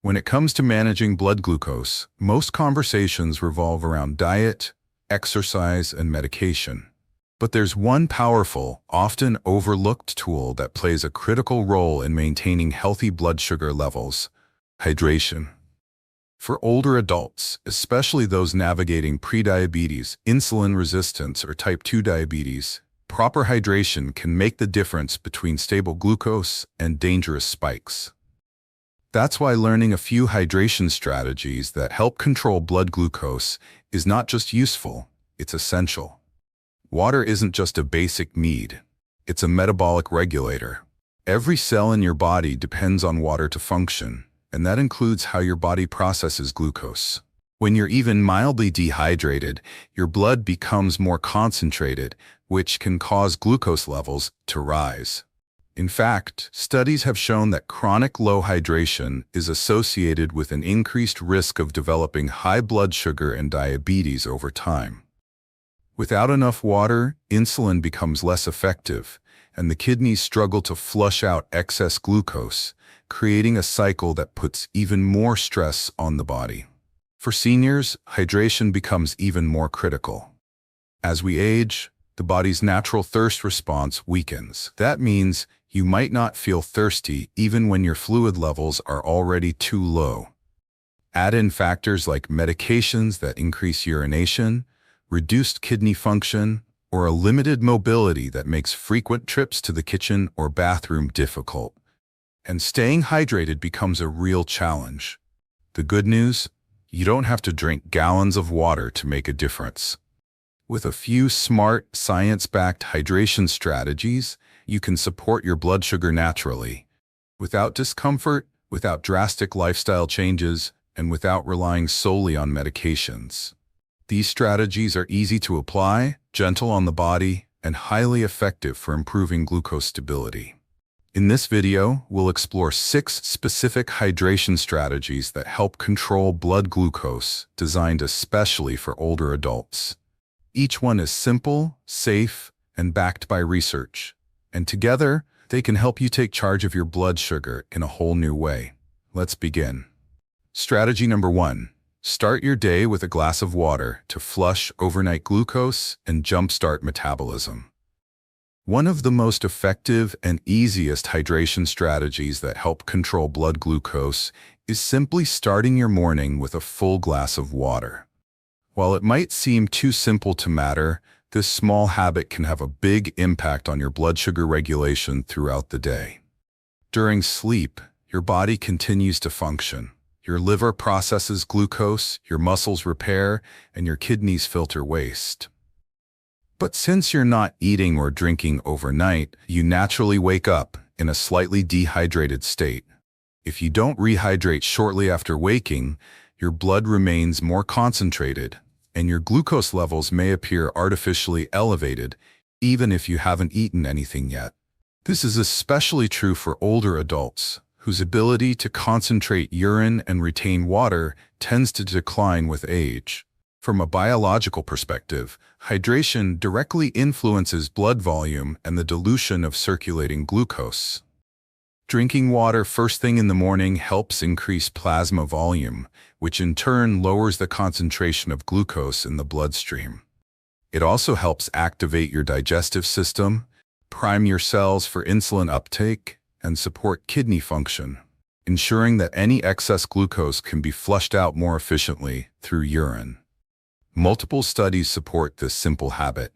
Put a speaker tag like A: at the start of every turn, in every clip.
A: When it comes to managing blood glucose, most conversations revolve around diet, exercise, and medication. But there's one powerful, often overlooked tool that plays a critical role in maintaining healthy blood sugar levels: hydration. For older adults, especially those navigating prediabetes, insulin resistance, or type 2 diabetes, proper hydration can make the difference between stable glucose and dangerous spikes. That's why learning a few hydration strategies that help control blood glucose is not just useful, it's essential. Water isn't just a basic need, it's a metabolic regulator. Every cell in your body depends on water to function, and that includes how your body processes glucose. When you're even mildly dehydrated, your blood becomes more concentrated, which can cause glucose levels to rise. In fact, studies have shown that chronic low hydration is associated with an increased risk of developing high blood sugar and diabetes over time. Without enough water, insulin becomes less effective, and the kidneys struggle to flush out excess glucose, creating a cycle that puts even more stress on the body. For seniors, hydration becomes even more critical. As we age, the body's natural thirst response weakens. That means you might not feel thirsty even when your fluid levels are already too low. Add in factors like medications that increase urination, reduced kidney function, or a limited mobility that makes frequent trips to the kitchen or bathroom difficult, and staying hydrated becomes a real challenge. The good news? You don't have to drink gallons of water to make a difference. With a few smart, science-backed hydration strategies, you can support your blood sugar naturally, without discomfort, without drastic lifestyle changes, and without relying solely on medications. These strategies are easy to apply, gentle on the body, and highly effective for improving glucose stability. In this video, we'll explore 6 specific hydration strategies that help control blood glucose, designed especially for older adults. Each one is simple, safe, and backed by research, and together, they can help you take charge of your blood sugar in a whole new way. Let's begin. Strategy number 1. Start your day with a glass of water to flush overnight glucose and jumpstart metabolism. One of the most effective and easiest hydration strategies that help control blood glucose is simply starting your morning with a full glass of water. While it might seem too simple to matter, this small habit can have a big impact on your blood sugar regulation throughout the day. During sleep, your body continues to function. Your liver processes glucose, your muscles repair, and your kidneys filter waste. But since you're not eating or drinking overnight, you naturally wake up in a slightly dehydrated state. If you don't rehydrate shortly after waking, your blood remains more concentrated, and your glucose levels may appear artificially elevated, even if you haven't eaten anything yet. This is especially true for older adults, whose ability to concentrate urine and retain water tends to decline with age. From a biological perspective, hydration directly influences blood volume and the dilution of circulating glucose. Drinking water first thing in the morning helps increase plasma volume, which in turn lowers the concentration of glucose in the bloodstream. It also helps activate your digestive system, prime your cells for insulin uptake, and support kidney function, ensuring that any excess glucose can be flushed out more efficiently through urine. Multiple studies support this simple habit.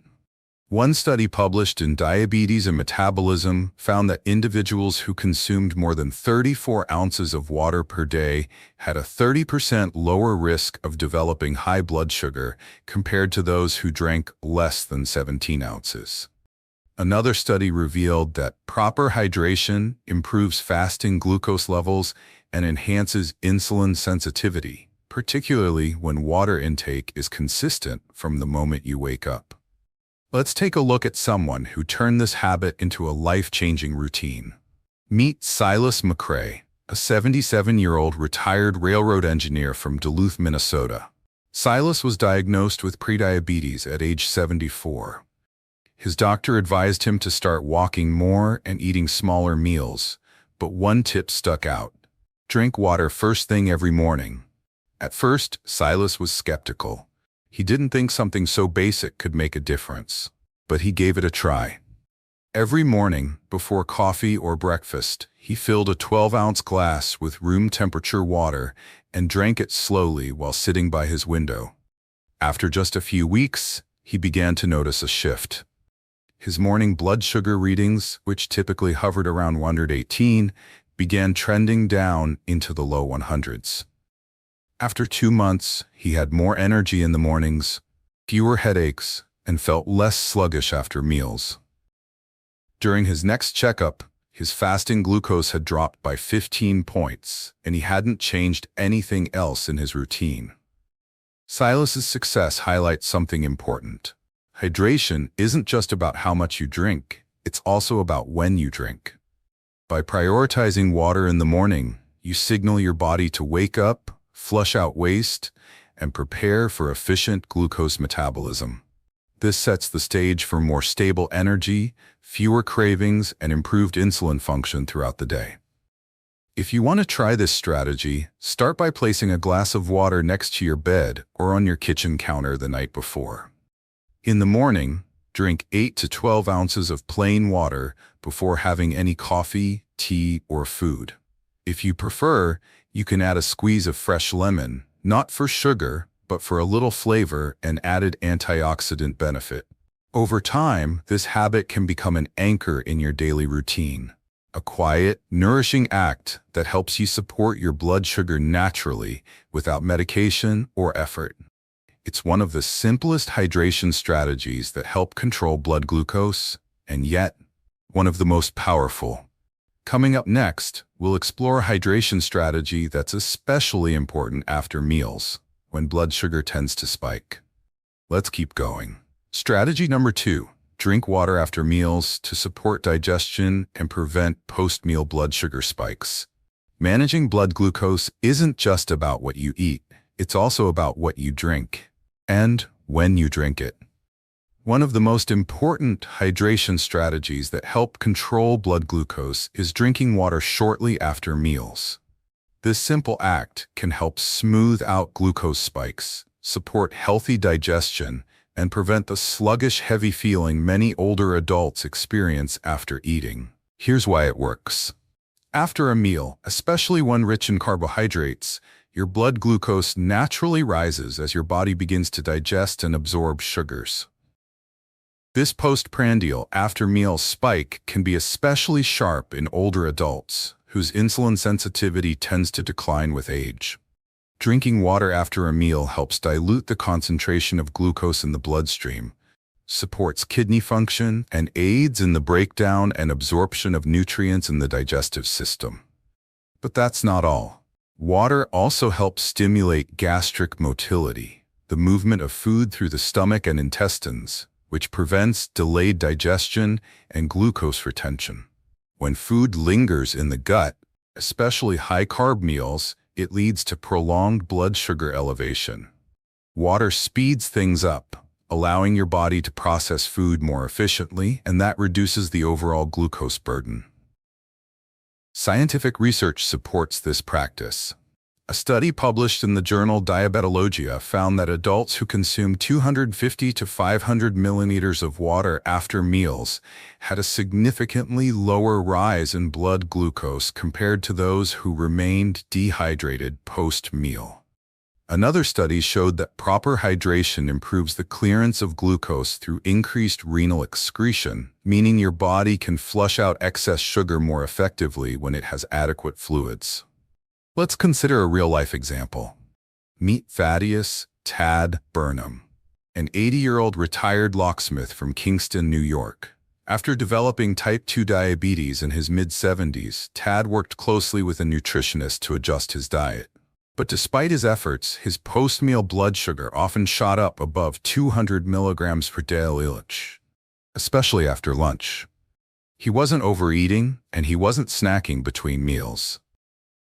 A: One study published in Diabetes and Metabolism found that individuals who consumed more than 34 ounces of water per day had a 30% lower risk of developing high blood sugar compared to those who drank less than 17 ounces. Another study revealed that proper hydration improves fasting glucose levels and enhances insulin sensitivity, particularly when water intake is consistent from the moment you wake up. Let's take a look at someone who turned this habit into a life-changing routine. Meet Silas McRae, a 77-year-old retired railroad engineer from Duluth, Minnesota. Silas was diagnosed with prediabetes at age 74. His doctor advised him to start walking more and eating smaller meals, but one tip stuck out: Drink water first thing every morning. At first, Silas was skeptical. He didn't think something so basic could make a difference. But he gave it a try. Every morning, before coffee or breakfast, he filled a 12-ounce glass with room-temperature water and drank it slowly while sitting by his window. After just a few weeks, he began to notice a shift. His morning blood sugar readings, which typically hovered around 118, began trending down into the low 100s. After 2 months, he had more energy in the mornings, fewer headaches, and felt less sluggish after meals. During his next checkup, his fasting glucose had dropped by 15 points, and he hadn't changed anything else in his routine. Silas's success highlights something important. Hydration isn't just about how much you drink, it's also about when you drink. By prioritizing water in the morning, you signal your body to wake up, flush out waste, and prepare for efficient glucose metabolism. This sets the stage for more stable energy, fewer cravings, and improved insulin function throughout the day. If you want to try this strategy, start by placing a glass of water next to your bed or on your kitchen counter the night before. In the morning, drink 8 to 12 ounces of plain water before having any coffee, tea, or food. If you prefer, you can add a squeeze of fresh lemon, not for sugar, but for a little flavor and added antioxidant benefit. Over time, this habit can become an anchor in your daily routine, a quiet, nourishing act that helps you support your blood sugar naturally without medication or effort. It's one of the simplest hydration strategies that help control blood glucose, and yet, one of the most powerful. Coming up next, we'll explore a hydration strategy that's especially important after meals, when blood sugar tends to spike. Let's keep going. Strategy number 2, drink water after meals to support digestion and prevent post-meal blood sugar spikes. Managing blood glucose isn't just about what you eat, it's also about what you drink, and when you drink it. One of the most important hydration strategies that help control blood glucose is drinking water shortly after meals. This simple act can help smooth out glucose spikes, support healthy digestion, and prevent the sluggish, heavy feeling many older adults experience after eating. Here's why it works. After a meal, especially one rich in carbohydrates, your blood glucose naturally rises as your body begins to digest and absorb sugars. This postprandial after-meal spike can be especially sharp in older adults, whose insulin sensitivity tends to decline with age. Drinking water after a meal helps dilute the concentration of glucose in the bloodstream, supports kidney function, and aids in the breakdown and absorption of nutrients in the digestive system. But that's not all. Water also helps stimulate gastric motility, the movement of food through the stomach and intestines, which prevents delayed digestion and glucose retention. When food lingers in the gut, especially high-carb meals, it leads to prolonged blood sugar elevation. Water speeds things up, allowing your body to process food more efficiently, and that reduces the overall glucose burden. Scientific research supports this practice. A study published in the journal Diabetologia found that adults who consumed 250 to 500 milliliters of water after meals had a significantly lower rise in blood glucose compared to those who remained dehydrated post-meal. Another study showed that proper hydration improves the clearance of glucose through increased renal excretion, meaning your body can flush out excess sugar more effectively when it has adequate fluids. Let's consider a real-life example. Meet Thaddeus "Tad" Burnham, an 80-year-old retired locksmith from Kingston, New York. After developing type 2 diabetes in his mid-70s, Tad worked closely with a nutritionist to adjust his diet. But despite his efforts, his post-meal blood sugar often shot up above 200 milligrams per deciliter, especially after lunch. He wasn't overeating, and he wasn't snacking between meals.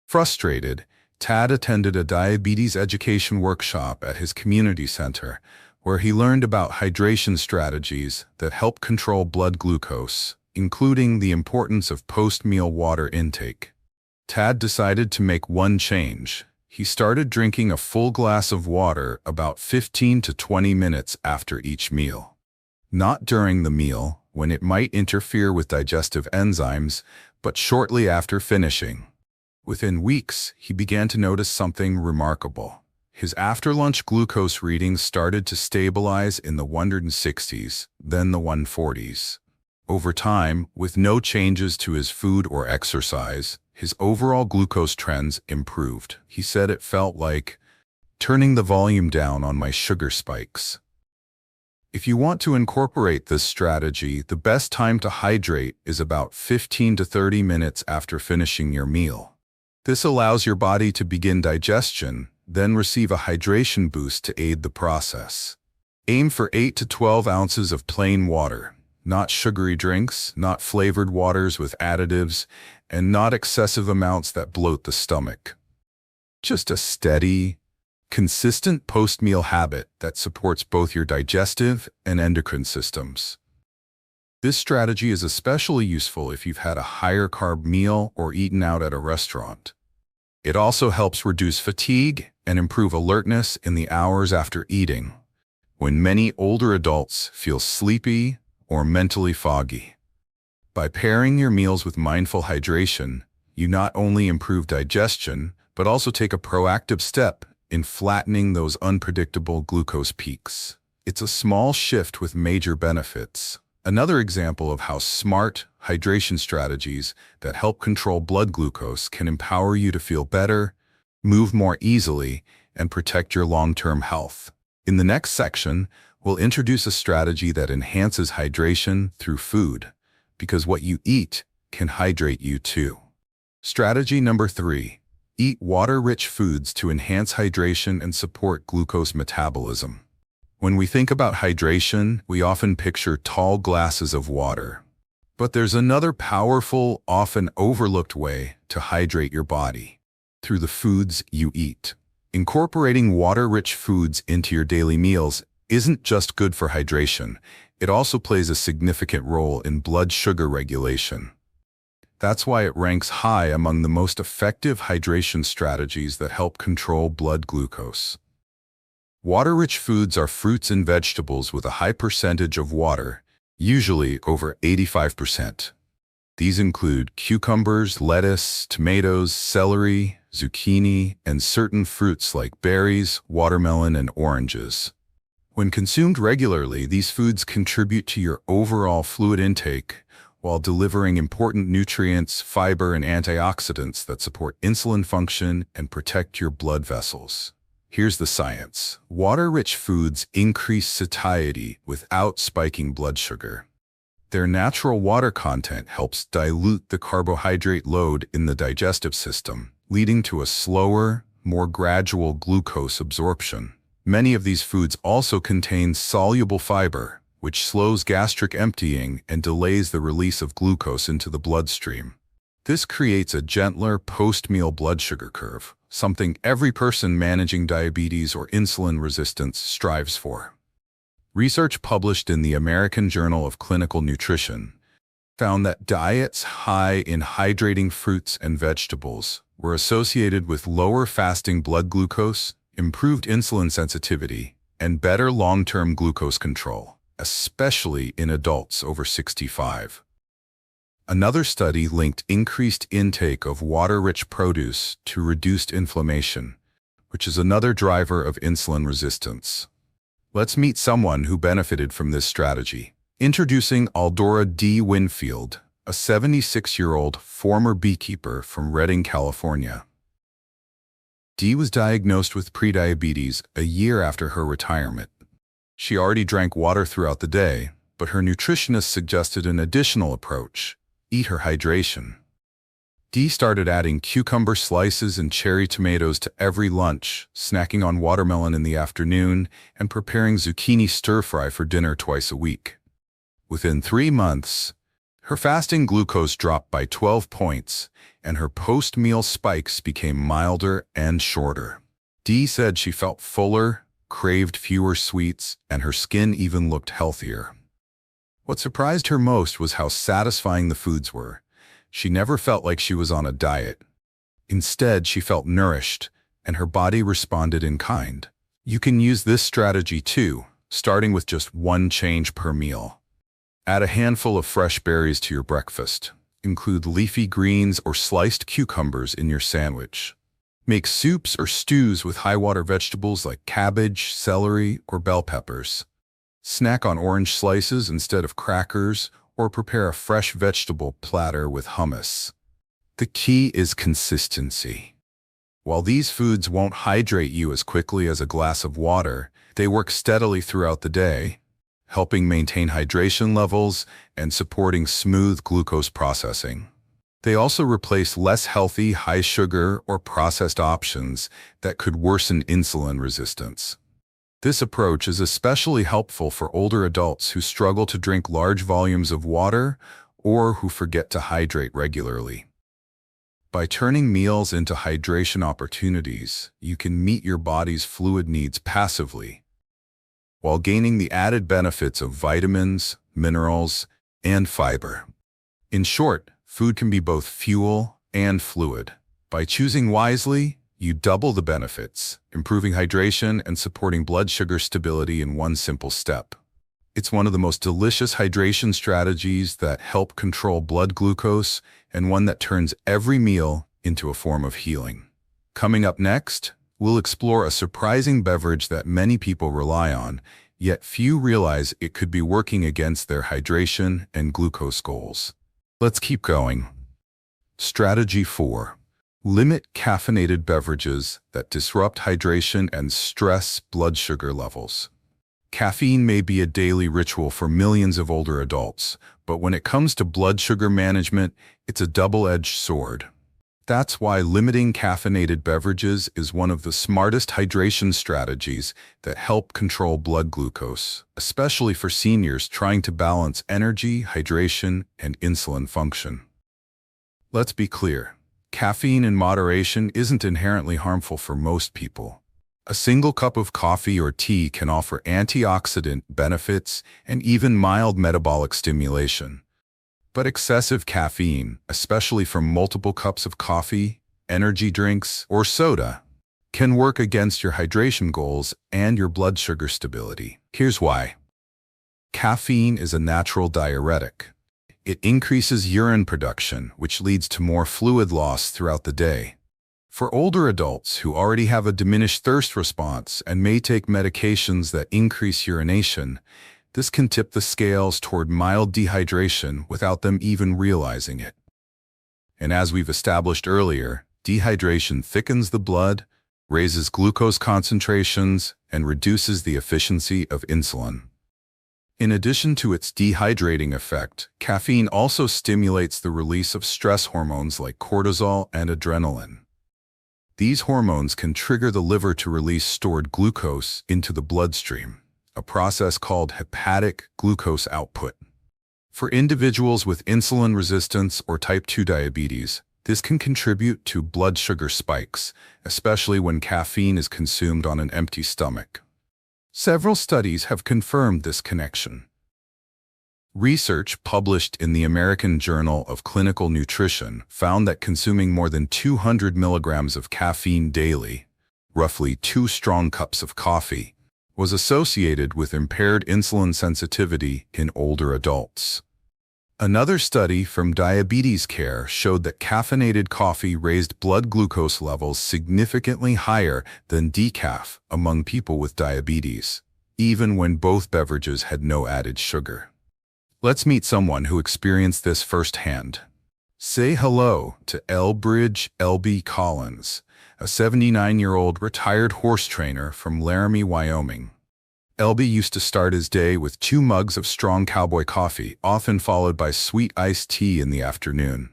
A: Frustrated, Tad attended a diabetes education workshop at his community center, where he learned about hydration strategies that help control blood glucose, including the importance of post-meal water intake. Tad decided to make one change. He started drinking a full glass of water about 15 to 20 minutes after each meal. Not during the meal, when it might interfere with digestive enzymes, but shortly after finishing. Within weeks, he began to notice something remarkable. His after-lunch glucose readings started to stabilize in the 160s, then the 140s. Over time, with no changes to his food or exercise, his overall glucose trends improved. He said it felt like turning the volume down on my sugar spikes. If you want to incorporate this strategy, the best time to hydrate is about 15 to 30 minutes after finishing your meal. This allows your body to begin digestion, then receive a hydration boost to aid the process. Aim for 8 to 12 ounces of plain water. Not sugary drinks, not flavored waters with additives, and not excessive amounts that bloat the stomach. Just a steady, consistent post-meal habit that supports both your digestive and endocrine systems. This strategy is especially useful if you've had a higher carb meal or eaten out at a restaurant. It also helps reduce fatigue and improve alertness in the hours after eating, when many older adults feel sleepy or mentally foggy. By pairing your meals with mindful hydration, you not only improve digestion, but also take a proactive step in flattening those unpredictable glucose peaks. It's a small shift with major benefits. Another example of how smart hydration strategies that help control blood glucose can empower you to feel better, move more easily, and protect your long-term health. In the next section, we'll introduce a strategy that enhances hydration through food, because what you eat can hydrate you too. Strategy number 3. Eat water-rich foods to enhance hydration and support glucose metabolism. When we think about hydration, we often picture tall glasses of water. But there's another powerful, often overlooked way to hydrate your body: through the foods you eat. Incorporating water-rich foods into your daily meals isn't just good for hydration, it also plays a significant role in blood sugar regulation. That's why it ranks high among the most effective hydration strategies that help control blood glucose. Water-rich foods are fruits and vegetables with a high percentage of water, usually over 85%. These include cucumbers, lettuce, tomatoes, celery, zucchini, and certain fruits like berries, watermelon, and oranges. When consumed regularly, these foods contribute to your overall fluid intake while delivering important nutrients, fiber, and antioxidants that support insulin function and protect your blood vessels. Here's the science. Water-rich foods increase satiety without spiking blood sugar. Their natural water content helps dilute the carbohydrate load in the digestive system, leading to a slower, more gradual glucose absorption. Many of these foods also contain soluble fiber, which slows gastric emptying and delays the release of glucose into the bloodstream. This creates a gentler post-meal blood sugar curve, something every person managing diabetes or insulin resistance strives for. Research published in the American Journal of Clinical Nutrition found that diets high in hydrating fruits and vegetables were associated with lower fasting blood glucose, improved insulin sensitivity, and better long-term glucose control, especially in adults over 65. Another study linked increased intake of water-rich produce to reduced inflammation, which is another driver of insulin resistance. Let's meet someone who benefited from this strategy. Introducing Aldora D. Winfield, a 76-year-old former beekeeper from Redding, California. Dee was diagnosed with prediabetes a year after her retirement. She already drank water throughout the day, but her nutritionist suggested an additional approach: eat her hydration. Dee started adding cucumber slices and cherry tomatoes to every lunch, snacking on watermelon in the afternoon, and preparing zucchini stir-fry for dinner twice a week. Within 3 months, her fasting glucose dropped by 12 points, and her post-meal spikes became milder and shorter. Dee said she felt fuller, craved fewer sweets, and her skin even looked healthier. What surprised her most was how satisfying the foods were. She never felt like she was on a diet. Instead, she felt nourished, and her body responded in kind. You can use this strategy too, starting with just one change per meal. Add a handful of fresh berries to your breakfast. Include leafy greens or sliced cucumbers in your sandwich. Make soups or stews with high-water vegetables like cabbage, celery, or bell peppers. Snack on orange slices instead of crackers, or prepare a fresh vegetable platter with hummus. The key is consistency. While these foods won't hydrate you as quickly as a glass of water, they work steadily throughout the day, helping maintain hydration levels and supporting smooth glucose processing. They also replace less healthy, high-sugar or processed options that could worsen insulin resistance. This approach is especially helpful for older adults who struggle to drink large volumes of water or who forget to hydrate regularly. By turning meals into hydration opportunities, you can meet your body's fluid needs passively, while gaining the added benefits of vitamins, minerals, and fiber. In short, food can be both fuel and fluid. By choosing wisely, you double the benefits, improving hydration and supporting blood sugar stability in one simple step. It's one of the most delicious hydration strategies that help control blood glucose and one that turns every meal into a form of healing. Coming up next, we'll explore a surprising beverage that many people rely on, yet few realize it could be working against their hydration and glucose goals. Let's keep going. Strategy 4. Limit caffeinated beverages that disrupt hydration and stress blood sugar levels. Caffeine may be a daily ritual for millions of older adults, but when it comes to blood sugar management, it's a double-edged sword. That's why limiting caffeinated beverages is one of the smartest hydration strategies that help control blood glucose, especially for seniors trying to balance energy, hydration, and insulin function. Let's be clear. Caffeine in moderation isn't inherently harmful for most people. A single cup of coffee or tea can offer antioxidant benefits and even mild metabolic stimulation. But excessive caffeine, especially from multiple cups of coffee, energy drinks, or soda, can work against your hydration goals and your blood sugar stability. Here's why. Caffeine is a natural diuretic. It increases urine production, which leads to more fluid loss throughout the day. For older adults who already have a diminished thirst response and may take medications that increase urination, this can tip the scales toward mild dehydration without them even realizing it. And as we've established earlier, dehydration thickens the blood, raises glucose concentrations, and reduces the efficiency of insulin. In addition to its dehydrating effect, caffeine also stimulates the release of stress hormones like cortisol and adrenaline. These hormones can trigger the liver to release stored glucose into the bloodstream, a process called hepatic glucose output. For individuals with insulin resistance or type 2 diabetes, this can contribute to blood sugar spikes, especially when caffeine is consumed on an empty stomach. Several studies have confirmed this connection. Research published in the American Journal of Clinical Nutrition found that consuming more than 200 milligrams of caffeine daily, roughly 2 strong cups of coffee, was associated with impaired insulin sensitivity in older adults. Another study from Diabetes Care showed that caffeinated coffee raised blood glucose levels significantly higher than decaf among people with diabetes, even when both beverages had no added sugar. Let's meet someone who experienced this firsthand. Say hello to Elbridge L.B. Collins, a 79-year-old retired horse trainer from Laramie, Wyoming. Elby used to start his day with 2 mugs of strong cowboy coffee, often followed by sweet iced tea in the afternoon.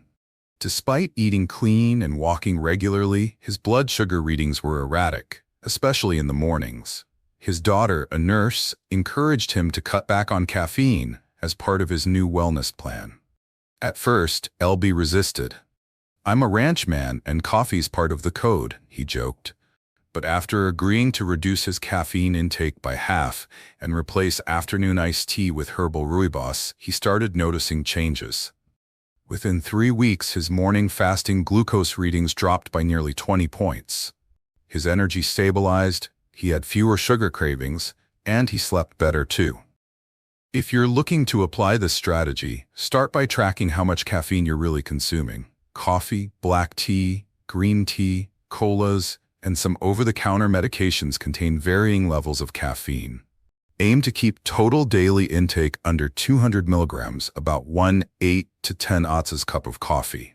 A: Despite eating clean and walking regularly, his blood sugar readings were erratic, especially in the mornings. His daughter, a nurse, encouraged him to cut back on caffeine as part of his new wellness plan. At first, Elby resisted. "I'm a ranchman and coffee's part of the code," he joked. But after agreeing to reduce his caffeine intake by half and replace afternoon iced tea with herbal rooibos, he started noticing changes. Within 3 weeks, his morning fasting glucose readings dropped by nearly 20 points. His energy stabilized, he had fewer sugar cravings, and he slept better too. If you're looking to apply this strategy, start by tracking how much caffeine you're really consuming. Coffee, black tea, green tea, colas, and some over-the-counter medications contain varying levels of caffeine. Aim to keep total daily intake under 200 milligrams, about 1/8 to 10 ounces cup of coffee.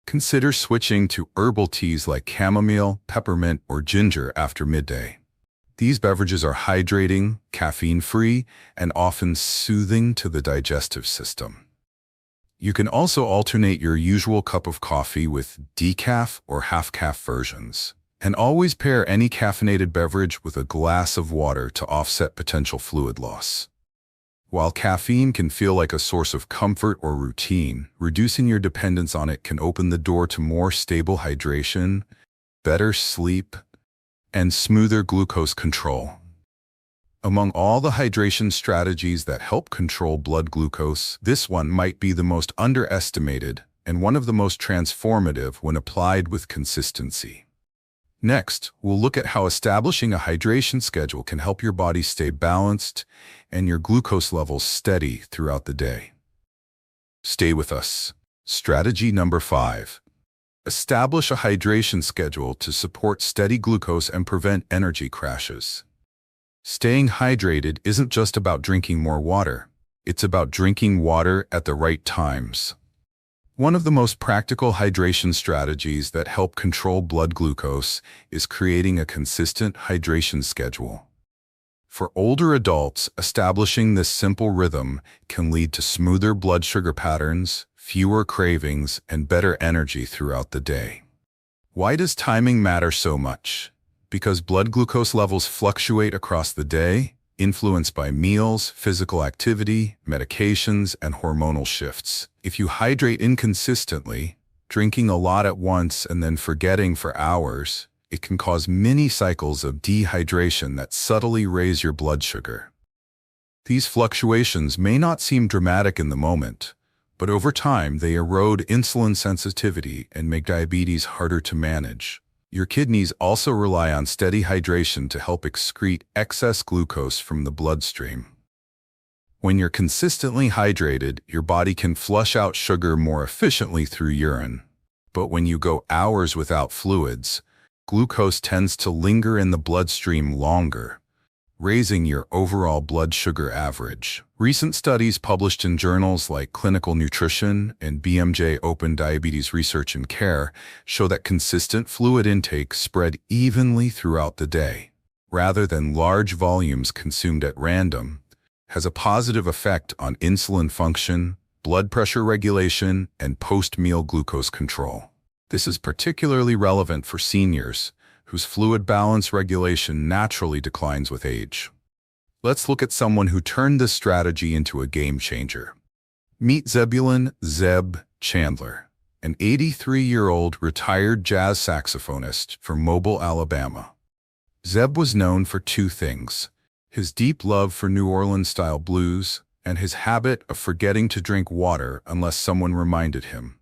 A: Consider switching to herbal teas like chamomile, peppermint, or ginger after midday. These beverages are hydrating, caffeine-free, and often soothing to the digestive system. You can also alternate your usual cup of coffee with decaf or half-calf versions. And always pair any caffeinated beverage with a glass of water to offset potential fluid loss. While caffeine can feel like a source of comfort or routine, reducing your dependence on it can open the door to more stable hydration, better sleep, and smoother glucose control. Among all the hydration strategies that help control blood glucose, this one might be the most underestimated and one of the most transformative when applied with consistency. Next, we'll look at how establishing a hydration schedule can help your body stay balanced and your glucose levels steady throughout the day. Stay with us. Strategy number 5. Establish a hydration schedule to support steady glucose and prevent energy crashes. Staying hydrated isn't just about drinking more water. It's about drinking water at the right times. One of the most practical hydration strategies that help control blood glucose is creating a consistent hydration schedule. For older adults, establishing this simple rhythm can lead to smoother blood sugar patterns, fewer cravings, and better energy throughout the day. Why does timing matter so much? Because blood glucose levels fluctuate across the day, influenced by meals, physical activity, medications, and hormonal shifts. If you hydrate inconsistently, drinking a lot at once and then forgetting for hours, it can cause mini cycles of dehydration that subtly raise your blood sugar. These fluctuations may not seem dramatic in the moment, but over time they erode insulin sensitivity and make diabetes harder to manage. Your kidneys also rely on steady hydration to help excrete excess glucose from the bloodstream. When you're consistently hydrated, your body can flush out sugar more efficiently through urine. But when you go hours without fluids, glucose tends to linger in the bloodstream longer, raising your overall blood sugar average. Recent studies published in journals like Clinical Nutrition and BMJ Open Diabetes Research and Care show that consistent fluid intake spread evenly throughout the day, rather than large volumes consumed at random, has a positive effect on insulin function, blood pressure regulation, and post-meal glucose control. This is particularly relevant for seniors, whose fluid balance regulation naturally declines with age. Let's look at someone who turned this strategy into a game changer. Meet Zebulon "Zeb" Chandler, an 83-year-old retired jazz saxophonist from Mobile, Alabama. Zeb was known for two things: his deep love for New Orleans-style blues and his habit of forgetting to drink water unless someone reminded him.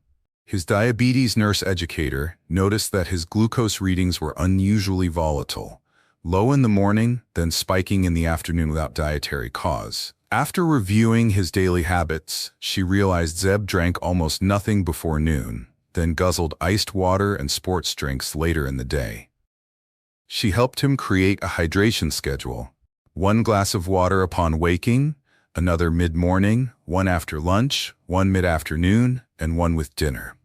A: His diabetes nurse educator noticed that his glucose readings were unusually volatile, low in the morning, then spiking in the afternoon without dietary cause. After reviewing his daily habits, she realized Zeb drank almost nothing before noon, then guzzled iced water and sports drinks later in the day. She helped him create a hydration schedule: 1 glass of water upon waking, another mid-morning, 1 after lunch, 1 mid-afternoon, and 1 with dinner.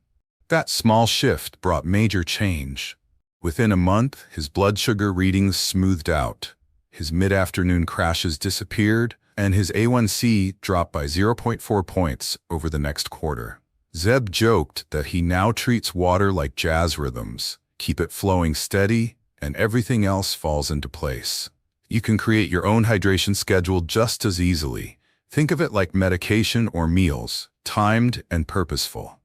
A: That small shift brought major change. Within a month, his blood sugar readings smoothed out, his mid-afternoon crashes disappeared, and his A1C dropped by 0.4 points over the next quarter. Zeb joked that he now treats water like jazz rhythms: keep it flowing steady, and everything else falls into place. You can create your own hydration schedule just as easily. Think of it like medication or meals, timed and purposeful.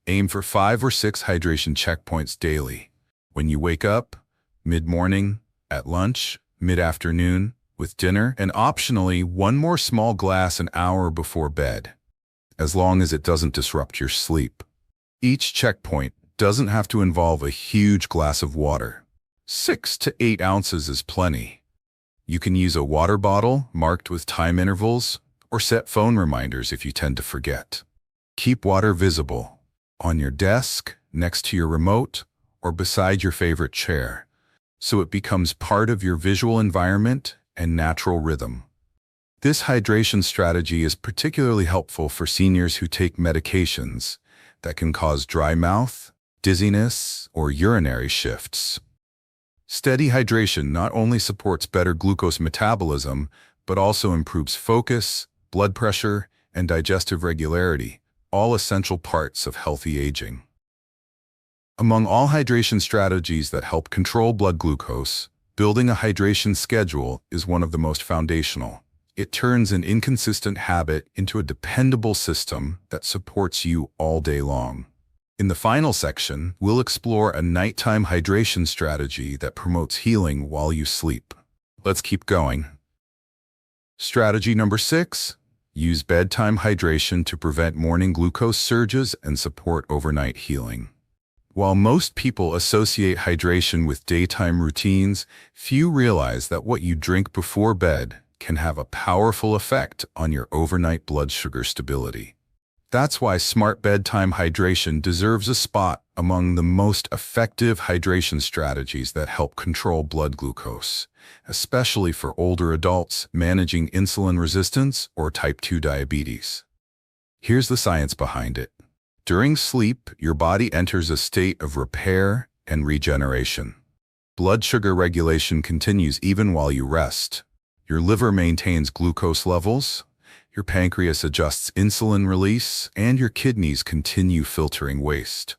A: Aim for 5 or 6 hydration checkpoints daily: when you wake up, mid-morning, at lunch, mid-afternoon, with dinner, and optionally 1 more small glass an hour before bed. as long as it doesn't disrupt your sleep. Each checkpoint doesn't have to involve a huge glass of water. 6 to 8 ounces is plenty. You can use a water bottle marked with time intervals or set phone reminders if you tend to forget. Keep water visible on your desk, next to your remote, or beside your favorite chair, so it becomes part of your visual environment and natural rhythm. This hydration strategy is particularly helpful for seniors who take medications that can cause dry mouth, dizziness, or urinary shifts. Steady hydration not only supports better glucose metabolism, but also improves focus, blood pressure, and digestive regularity, all essential parts of healthy aging. Among all hydration strategies that help control blood glucose, building a hydration schedule is one of the most foundational. It turns an inconsistent habit into a dependable system that supports you all day long. In the final section, we'll explore a nighttime hydration strategy that promotes healing while you sleep. Let's keep going. Strategy number 6. Use bedtime hydration to prevent morning glucose surges and support overnight healing. While most people associate hydration with daytime routines, few realize that what you drink before bed can have a powerful effect on your overnight blood sugar stability. That's why smart bedtime hydration deserves a spot among the most effective hydration strategies that help control blood glucose, especially for older adults managing insulin resistance or type 2 diabetes. Here's the science behind it. During sleep, your body enters a state of repair and regeneration. Blood sugar regulation continues even while you rest. Your liver maintains glucose levels, your pancreas adjusts insulin release, and your kidneys continue filtering waste.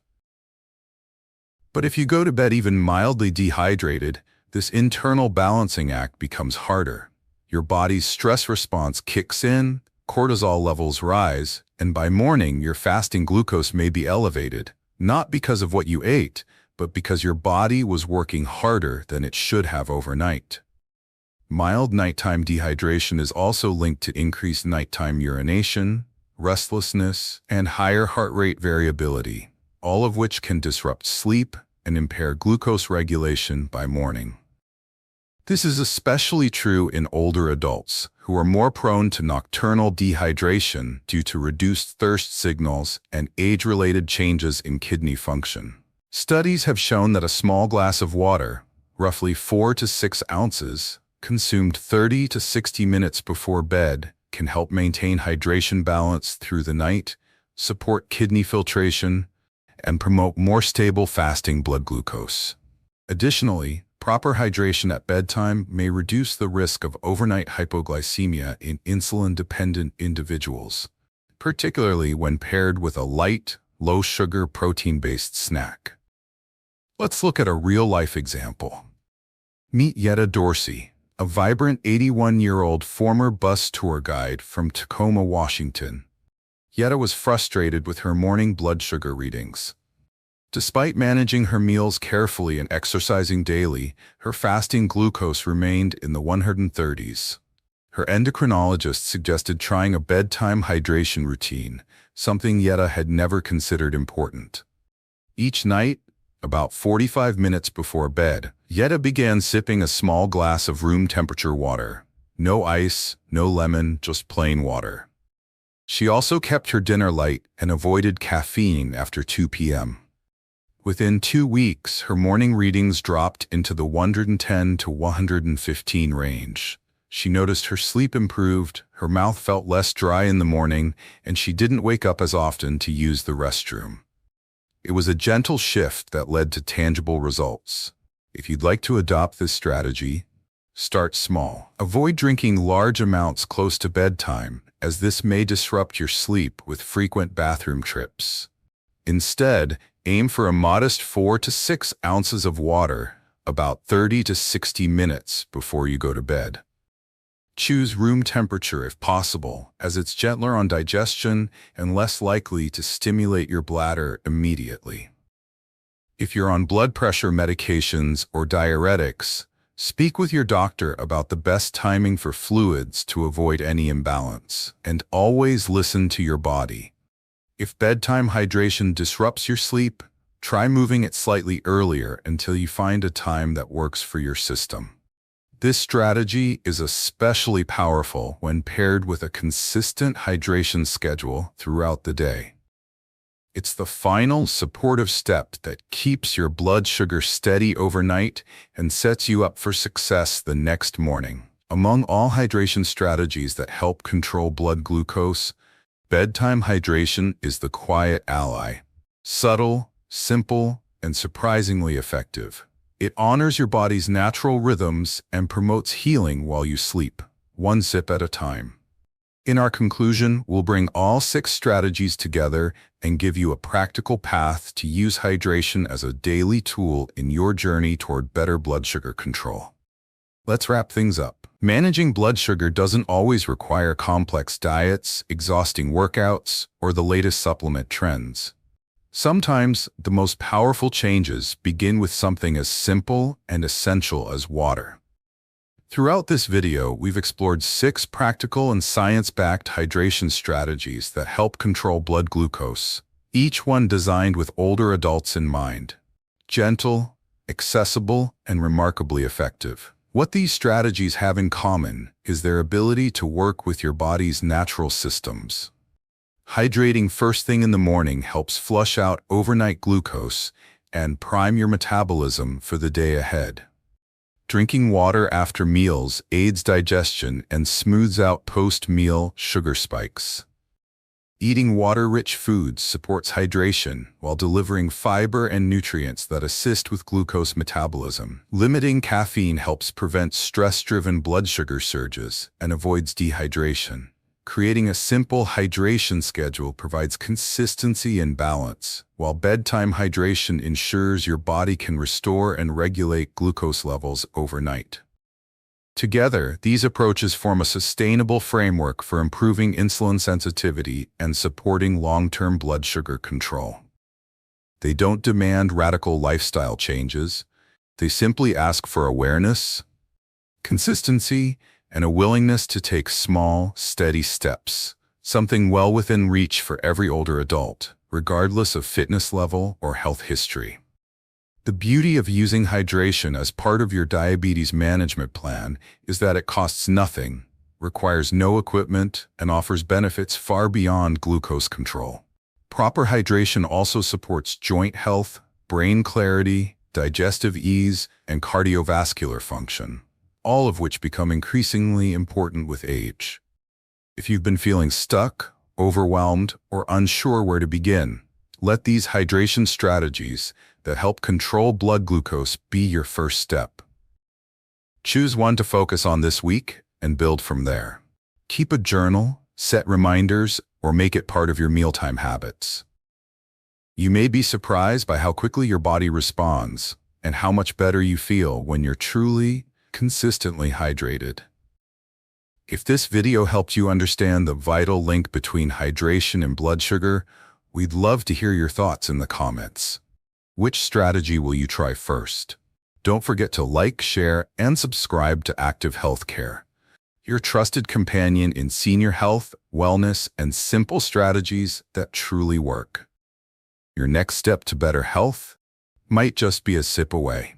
A: But if you go to bed even mildly dehydrated, this internal balancing act becomes harder. Your body's stress response kicks in, cortisol levels rise, and by morning your fasting glucose may be elevated, not because of what you ate, but because your body was working harder than it should have overnight. Mild nighttime dehydration is also linked to increased nighttime urination, restlessness, and higher heart rate variability, all of which can disrupt sleep and impair glucose regulation by morning. This is especially true in older adults, who are more prone to nocturnal dehydration due to reduced thirst signals and age-related changes in kidney function. Studies have shown that a small glass of water, roughly 4 to 6 ounces, consumed 30 to 60 minutes before bed, can help maintain hydration balance through the night, support kidney filtration, and promote more stable fasting blood glucose. Additionally, proper hydration at bedtime may reduce the risk of overnight hypoglycemia in insulin-dependent individuals, particularly when paired with a light, low-sugar, protein-based snack. Let's look at a real-life example. Meet Yetta Dorsey, a vibrant 81-year-old former bus tour guide from Tacoma, Washington. Yetta was frustrated with her morning blood sugar readings. Despite managing her meals carefully and exercising daily, her fasting glucose remained in the 130s. Her endocrinologist suggested trying a bedtime hydration routine, something Yetta had never considered important. Each night, about 45 minutes before bed, Yetta began sipping a small glass of room-temperature water. No ice, no lemon, just plain water. She also kept her dinner light and avoided caffeine after 2 p.m. Within 2 weeks, her morning readings dropped into the 110 to 115 range. She noticed her sleep improved, her mouth felt less dry in the morning, and she didn't wake up as often to use the restroom. It was a gentle shift that led to tangible results. If you'd like to adopt this strategy, start small. Avoid drinking large amounts close to bedtime, as this may disrupt your sleep with frequent bathroom trips. Instead, aim for a modest 4 to 6 ounces of water, about 30 to 60 minutes before you go to bed. Choose room temperature if possible, as it's gentler on digestion and less likely to stimulate your bladder immediately. If you're on blood pressure medications or diuretics, speak with your doctor about the best timing for fluids to avoid any imbalance, and always listen to your body. If bedtime hydration disrupts your sleep, try moving it slightly earlier until you find a time that works for your system. This strategy is especially powerful when paired with a consistent hydration schedule throughout the day. It's the final supportive step that keeps your blood sugar steady overnight and sets you up for success the next morning. Among all hydration strategies that help control blood glucose, bedtime hydration is the quiet ally. Subtle, simple, and surprisingly effective. It honors your body's natural rhythms and promotes healing while you sleep, one sip at a time. In our conclusion, we'll bring all 6 strategies together and give you a practical path to use hydration as a daily tool in your journey toward better blood sugar control. Let's wrap things up. Managing blood sugar doesn't always require complex diets, exhausting workouts, or the latest supplement trends. Sometimes, the most powerful changes begin with something as simple and essential as water. Throughout this video, we've explored 6 practical and science-backed hydration strategies that help control blood glucose, each one designed with older adults in mind. Gentle, accessible, and remarkably effective. What these strategies have in common is their ability to work with your body's natural systems. Hydrating first thing in the morning helps flush out overnight glucose and prime your metabolism for the day ahead. Drinking water after meals aids digestion and smooths out post-meal sugar spikes. Eating water-rich foods supports hydration while delivering fiber and nutrients that assist with glucose metabolism. Limiting caffeine helps prevent stress-driven blood sugar surges and avoids dehydration. Creating a simple hydration schedule provides consistency and balance, while bedtime hydration ensures your body can restore and regulate glucose levels overnight. Together, these approaches form a sustainable framework for improving insulin sensitivity and supporting long-term blood sugar control. They don't demand radical lifestyle changes. They simply ask for awareness, consistency, and a willingness to take small, steady steps, something well within reach for every older adult, regardless of fitness level or health history. The beauty of using hydration as part of your diabetes management plan is that it costs nothing, requires no equipment, and offers benefits far beyond glucose control. Proper hydration also supports joint health, brain clarity, digestive ease, and cardiovascular function, all of which become increasingly important with age. If you've been feeling stuck, overwhelmed, or unsure where to begin, let these hydration strategies that help control blood glucose be your first step. Choose one to focus on this week and build from there. Keep a journal, set reminders, or make it part of your mealtime habits. You may be surprised by how quickly your body responds and how much better you feel when you're truly, consistently hydrated. If this video helped you understand the vital link between hydration and blood sugar, we'd love to hear your thoughts in the comments. Which strategy will you try first? Don't forget to like, share, and subscribe to Active Healthcare, your trusted companion in senior health, wellness, and simple strategies that truly work. Your next step to better health might just be a sip away.